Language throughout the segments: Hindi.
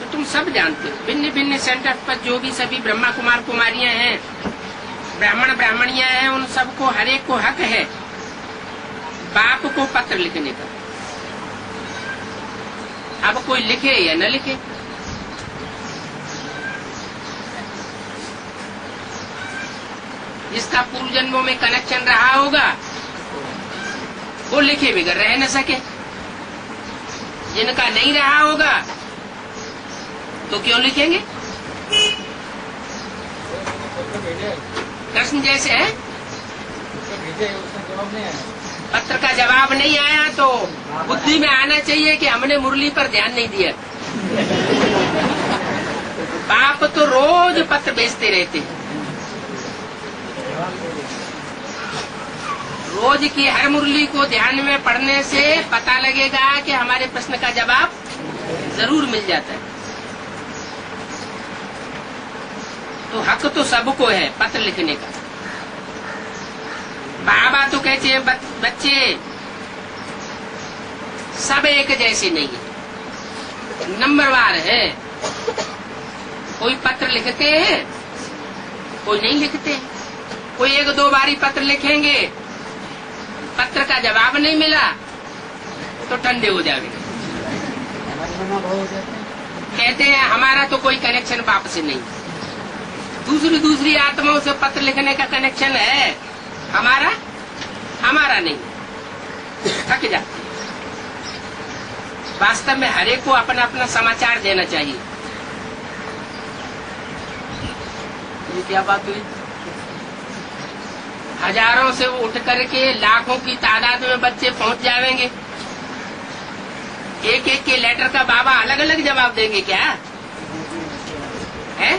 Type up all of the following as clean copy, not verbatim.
तुम सब जानते हो, भिन्न भिन्न सेंटर पर जो भी सभी ब्रह्मा कुमार कुमारियां हैं, ब्राह्मण ब्राह्मणियां हैं, उन सबको हर एक को हक है बाप को पत्र लिखने का। अब कोई लिखे या न लिखे, जिसका पूर्व जन्मों में कनेक्शन रहा होगा वो लिखे बगैर रह न सके, जिनका नहीं रहा होगा तो क्यों लिखेंगे? प्रश्न जैसे है, पत्र का जवाब नहीं आया तो बुद्धि में आना चाहिए कि हमने मुरली पर ध्यान नहीं दिया। बाप तो रोज पत्र भेजते रहते हैं, रोज की हर मुरली को ध्यान में पढ़ने से पता लगेगा कि हमारे प्रश्न का जवाब जरूर मिल जाता है। तो हक तो सबको है पत्र लिखने का। बाबा तो कहते हैं बच्चे सब एक जैसे नहीं है, नंबरवार है। कोई पत्र लिखते हैं, कोई नहीं लिखते हैं। कोई एक दो बारी पत्र लिखेंगे, पत्र का जवाब नहीं मिला तो ठंडे हो जाएंगे। कहते हैं हमारा तो कोई कनेक्शन बाप से नहीं, दूसरी आत्माओं से पत्र लिखने का कनेक्शन है, हमारा नहीं। थक जाते। वास्तव में हर एक को अपना अपना समाचार देना चाहिए। ये क्या बात हुई? हजारों से उठ करके लाखों की तादाद में बच्चे पहुंच जाएंगे, एक एक के लेटर का बाबा अलग अलग जवाब देंगे क्या है?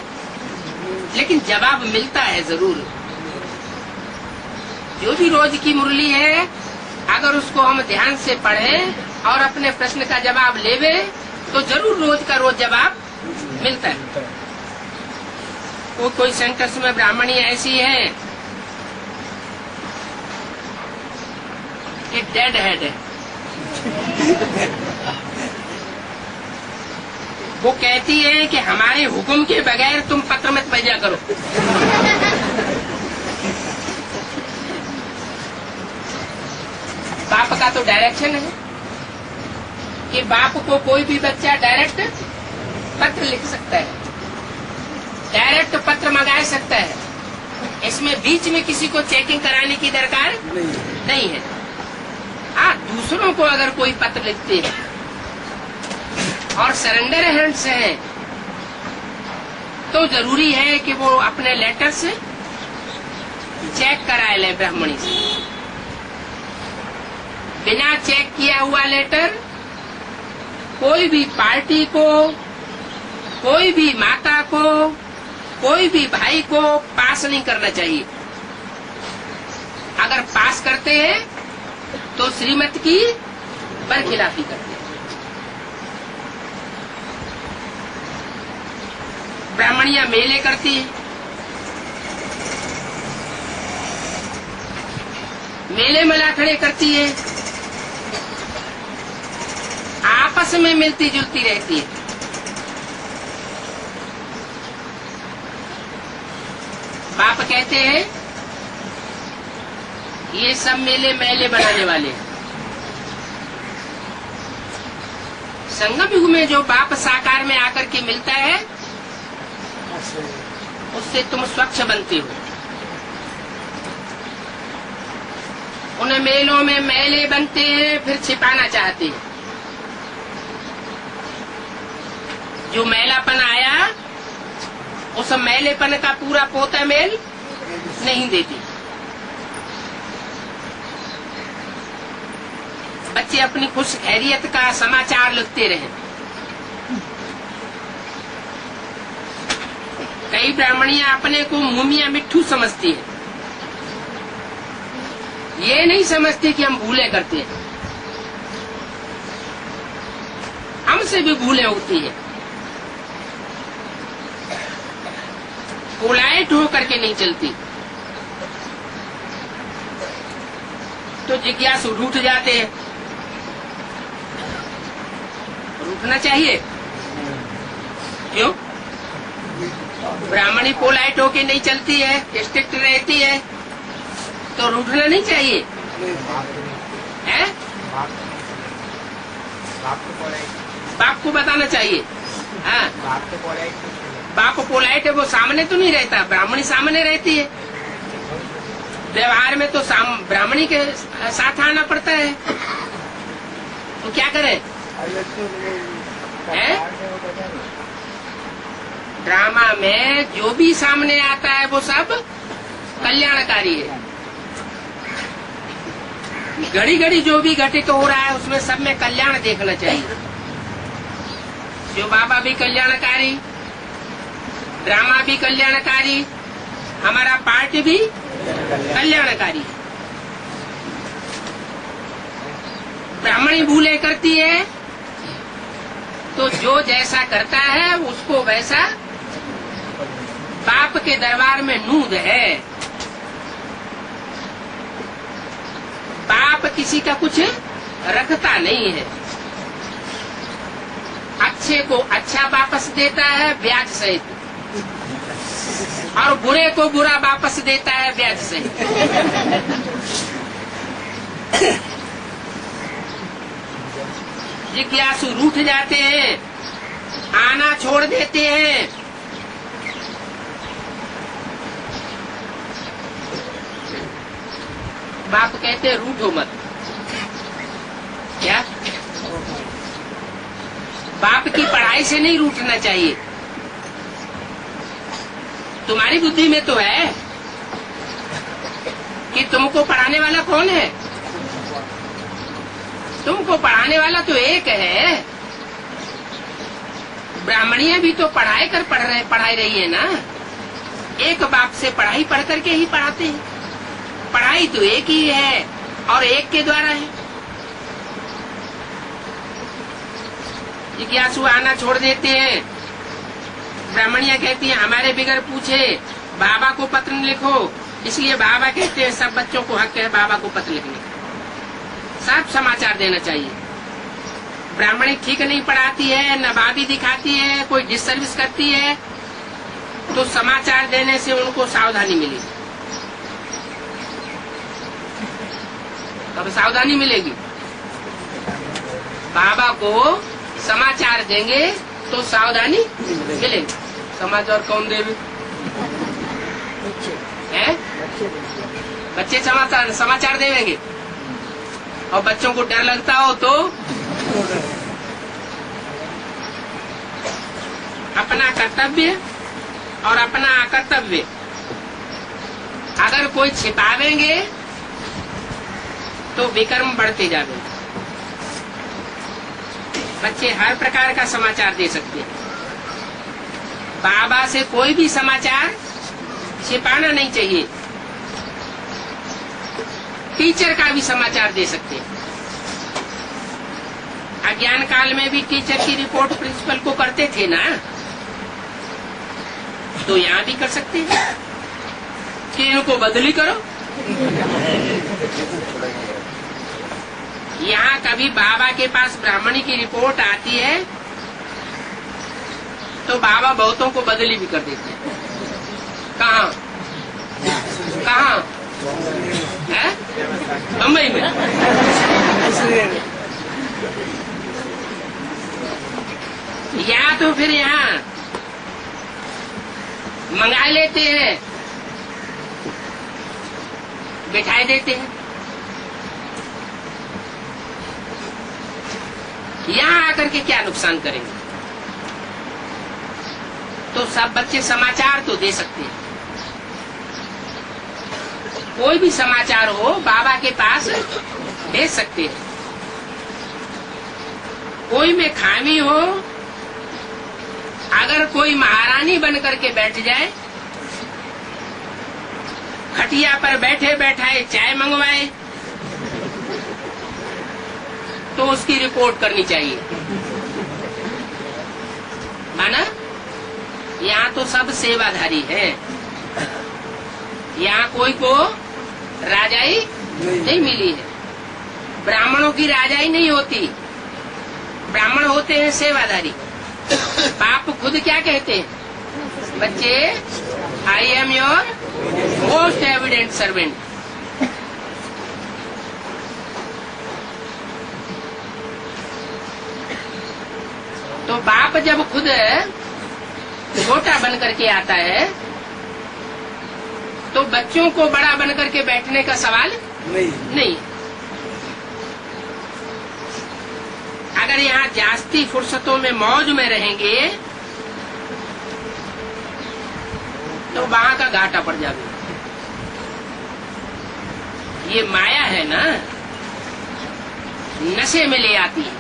लेकिन जवाब मिलता है जरूर। जो भी रोज की मुरली है, अगर उसको हम ध्यान से पढ़ें और अपने प्रश्न का जवाब लेवे तो जरूर रोज का रोज जवाब मिलता है। कोई सेंटर्स में ब्राह्मणी ऐसी है कि डेड हेड है। वो कहती है कि हमारे हुक्म के बगैर तुम पत्र मत भेजा करो। बाप का तो डायरेक्शन है कि बाप को कोई भी बच्चा डायरेक्ट पत्र लिख सकता है, डायरेक्ट पत्र मंगा सकता है। इसमें बीच में किसी को चेकिंग कराने की दरकार नहीं है। हाँ, दूसरों को अगर कोई पत्र लिखते हैं और सरेंडर हैंड्स है तो जरूरी है कि वो अपने लेटर से चेक कराए ले ब्राह्मणी से। बिना चेक किया हुआ लेटर कोई भी पार्टी को, कोई भी माता को, कोई भी भाई को पास नहीं करना चाहिए। अगर पास करते हैं तो श्रीमत की बरखिलाफी करते हैं। ब्राह्मणियां मेले करती है, मेले मलाखड़े करती है, आपस में मिलती जुलती रहती है। बाप कहते हैं ये सब मेले मैले बनाने वाले हैं। संगम युग में जो बाप साकार में आकर के मिलता है उससे तुम स्वच्छ बनते हो। उन मेलों में मैले बनते हैं, फिर छिपाना चाहते हैं। जो मैलापन आया उस मैलेपन का पूरा पोता मेल नहीं देती। बच्चे अपनी खुश खैरियत का समाचार लिखते रहे। कई ब्राह्मणियां अपने को मुमिया मिट्ठू समझती है, ये नहीं समझती कि हम भूले करते हैं। हमसे भी भूलें होती है। पोलाइट होकर के नहीं चलती तो जिज्ञासु रूठ जाते हैं। रूठना चाहिए, क्यों? ब्राह्मणी पोलाइट होके नहीं चलती है, स्ट्रिक्ट रहती है, तो रूठना नहीं चाहिए है? बाप को बताना चाहिए। हाँ, बाप पोलाइट है, वो सामने तो नहीं रहता, ब्राह्मणी सामने रहती है। व्यवहार में तो ब्राह्मणी के साथ आना पड़ता है, तो क्या करे? ड्रामा में जो भी सामने आता है वो सब कल्याणकारी है। घड़ी घड़ी जो भी घटित हो रहा है उसमें सब में कल्याण देखना चाहिए। जो बाबा भी कल्याणकारी, ड्रामा भी कल्याणकारी, हमारा पार्ट भी कल्याणकारी। ब्राह्मणी भूले करती है तो जो जैसा करता है उसको वैसा बाप के दरबार में नूद है। बाप किसी का कुछ रखता नहीं है, अच्छे को अच्छा वापस देता है ब्याज सहित, और बुरे को बुरा वापस देता है ब्याज सहित। जिज्ञासु रूठ जाते हैं, आना छोड़ देते हैं। बाप कहते हैं रूठो मत। क्या? बाप की पढ़ाई से नहीं रूठना चाहिए। तुम्हारी बुद्धि में तो है कि तुमको पढ़ाने वाला कौन है। तुमको पढ़ाने वाला तो एक है। ब्राह्मणियां भी तो पढ़ाई रही है ना। एक बाप से पढ़ाई पढ़ करके ही पढ़ाते हैं। पढ़ाई तो एक ही है और एक के द्वारा है। जिज्ञासु आना छोड़ देते हैं। ब्राह्मणियां कहती हैं हमारे बिगर पूछे बाबा को पत्र लिखो, इसलिए बाबा कहते हैं सब बच्चों को हक है बाबा को पत्र लिखने का, साफ समाचार देना चाहिए। ब्राह्मणी ठीक नहीं पढ़ाती है, नवाबी दिखाती है, कोई डिसर्विस करती है, तो समाचार देने से उनको सावधानी मिलेगी। कब सावधानी मिलेगी? बाबा को समाचार देंगे तो सावधानी मिलेगी। समाचार कौन देवे? बच्चे समाचार देंगे। और बच्चों को डर लगता हो तो अपना कर्तव्य और अपना अकर्तव्य अगर कोई छिपावेंगे तो विकर्म बढ़ते जाएंगे। बच्चे हर प्रकार का समाचार दे सकते हैं। बाबा से कोई भी समाचार छिपाना नहीं चाहिए। टीचर का भी समाचार दे सकते हैं। अज्ञान काल में भी टीचर की रिपोर्ट प्रिंसिपल को करते थे ना, तो यहाँ भी कर सकते हैं कि इनको बदली करो। यहाँ कभी बाबा के पास ब्राह्मणी की रिपोर्ट आती है तो बाबा बहुतों को बदली भी कर देते हैं। कहाँ कहाँ है? बम्बई में। या तो फिर यहाँ मंगा लेते हैं, बिठाए देते हैं। यहाँ आकर के क्या नुकसान करेंगे? तो सब बच्चे समाचार तो दे सकते हैं। कोई भी समाचार हो बाबा के पास भेज सकते हैं। कोई में खामी हो, अगर कोई महारानी बन करके बैठ जाए, खटिया पर बैठे बैठाए चाय मंगवाए, तो उसकी रिपोर्ट करनी चाहिए। माना यहाँ तो सब सेवाधारी है। यहाँ कोई को राजाई नहीं मिली है। ब्राह्मणों की राजाई नहीं होती। ब्राह्मण होते हैं सेवाधारी। बाप खुद क्या कहते हैं? बच्चे, I am your most evident servant. तो बाप जब खुद छोटा बन करके आता है तो बच्चों को बड़ा बन करके बैठने का सवाल नहीं। अगर यहाँ जास्ती फुर्सतों में मौज में रहेंगे तो वहां का घाटा पड़ जाएगा। ये माया है ना, नशे में ले आती है।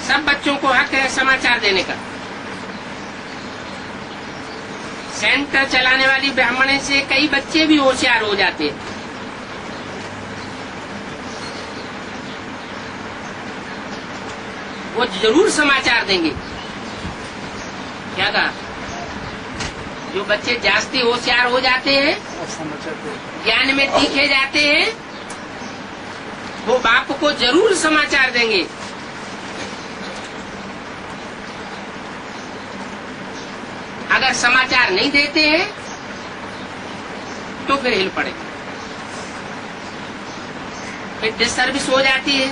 सब बच्चों को हक है समाचार देने का। सेंटर चलाने वाली ब्राह्मणी से कई बच्चे भी होशियार हो जाते हैं। वो जरूर समाचार देंगे। क्या कहा? जो बच्चे जास्ती होशियार हो जाते हैं, ज्ञान में तीखे जाते हैं, वो बाप को जरूर समाचार देंगे। अगर समाचार नहीं देते हैं तो फिर हिल पड़े, फिर डिसर्विस हो जाती है।